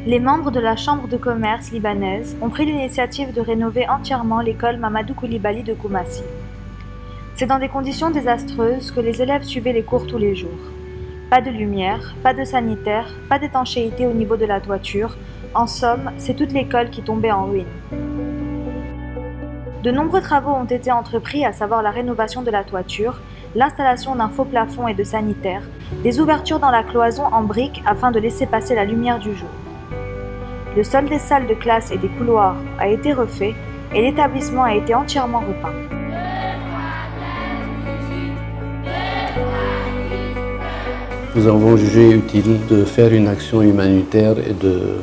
Les membres de la Chambre de commerce libanaise ont pris l'initiative de rénover entièrement l'école Mamadou Koulibaly de Koumassi. C'est dans des conditions désastreuses que les élèves suivaient les cours tous les jours. Pas de lumière, pas de sanitaire, pas d'étanchéité au niveau de la toiture. En somme, c'est toute l'école qui tombait en ruine. De nombreux travaux ont été entrepris, à savoir la rénovation de la toiture, l'installation d'un faux plafond et de sanitaires, des ouvertures dans la cloison en briques afin de laisser passer la lumière du jour. Le sol des salles de classe et des couloirs a été refait et l'établissement a été entièrement repeint. Nous avons jugé utile de faire une action humanitaire et de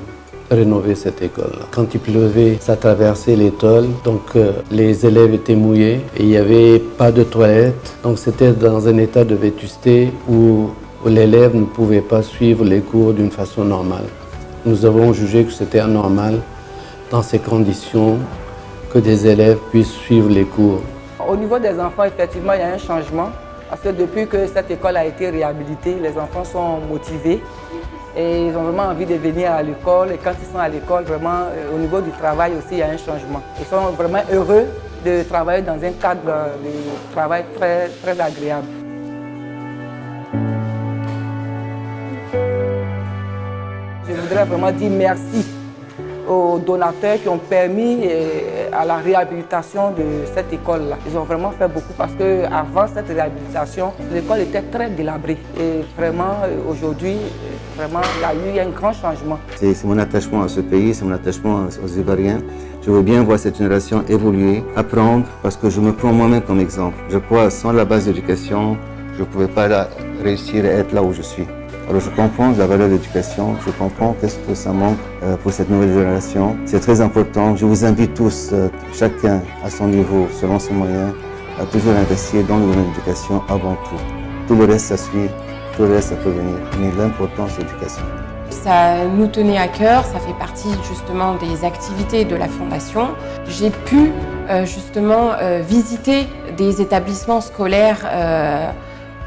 rénover cette école. Quand il pleuvait, ça traversait les tôles, donc les élèves étaient mouillés et il n'y avait pas de toilettes. Donc c'était dans un état de vétusté où l'élève ne pouvait pas suivre les cours d'une façon normale. Nous avons jugé que c'était anormal dans ces conditions que des élèves puissent suivre les cours. Au niveau des enfants, effectivement, il y a un changement. Parce que depuis que cette école a été réhabilitée, les enfants sont motivés et ils ont vraiment envie de venir à l'école. Et quand ils sont à l'école, vraiment, au niveau du travail aussi, il y a un changement. Ils sont vraiment heureux de travailler dans un cadre de travail très, très agréable. Je voudrais vraiment dire merci aux donateurs qui ont permis à la réhabilitation de cette école-là. Ils ont vraiment fait beaucoup parce qu'avant cette réhabilitation, l'école était très délabrée. Et vraiment, aujourd'hui, vraiment, il y a eu un grand changement. C'est mon attachement à ce pays, c'est mon attachement aux Ivoiriens. Je veux bien voir cette génération évoluer, apprendre, parce que je me prends moi-même comme exemple. Je crois que sans la base d'éducation, je ne pouvais pas réussir à être là où je suis. Alors je comprends la valeur de l'éducation, je comprends qu'est-ce que ça manque pour cette nouvelle génération. C'est très important. Je vous invite tous, chacun à son niveau, selon ses moyens, à toujours investir dans le domaine de l'éducation avant tout. Tout le reste, ça suit, tout le reste, ça peut venir. Mais l'important, c'est l'éducation. Ça nous tenait à cœur, ça fait partie justement des activités de la Fondation. J'ai pu justement visiter des établissements scolaires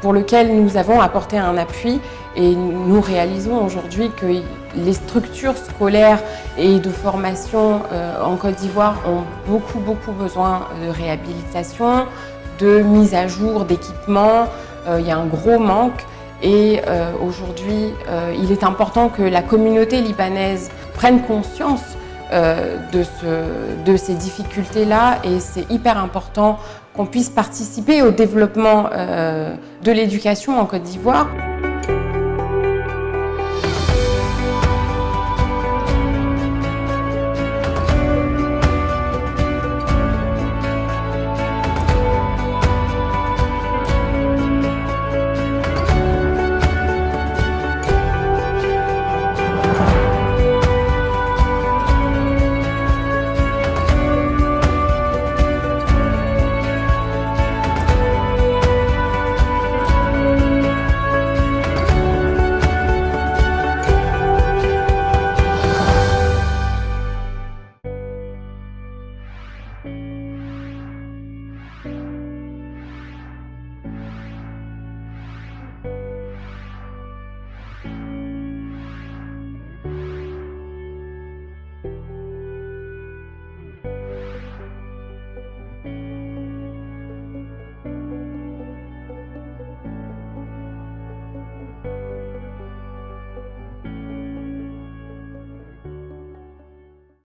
pour lesquels nous avons apporté un appui et nous réalisons aujourd'hui que les structures scolaires et de formation en Côte d'Ivoire ont beaucoup besoin de réhabilitation, de mise à jour d'équipements. Il y a un gros manque et aujourd'hui il est important que la communauté libanaise prenne conscience de ces difficultés-là et c'est hyper important qu'on puisse participer au développement de l'éducation en Côte d'Ivoire.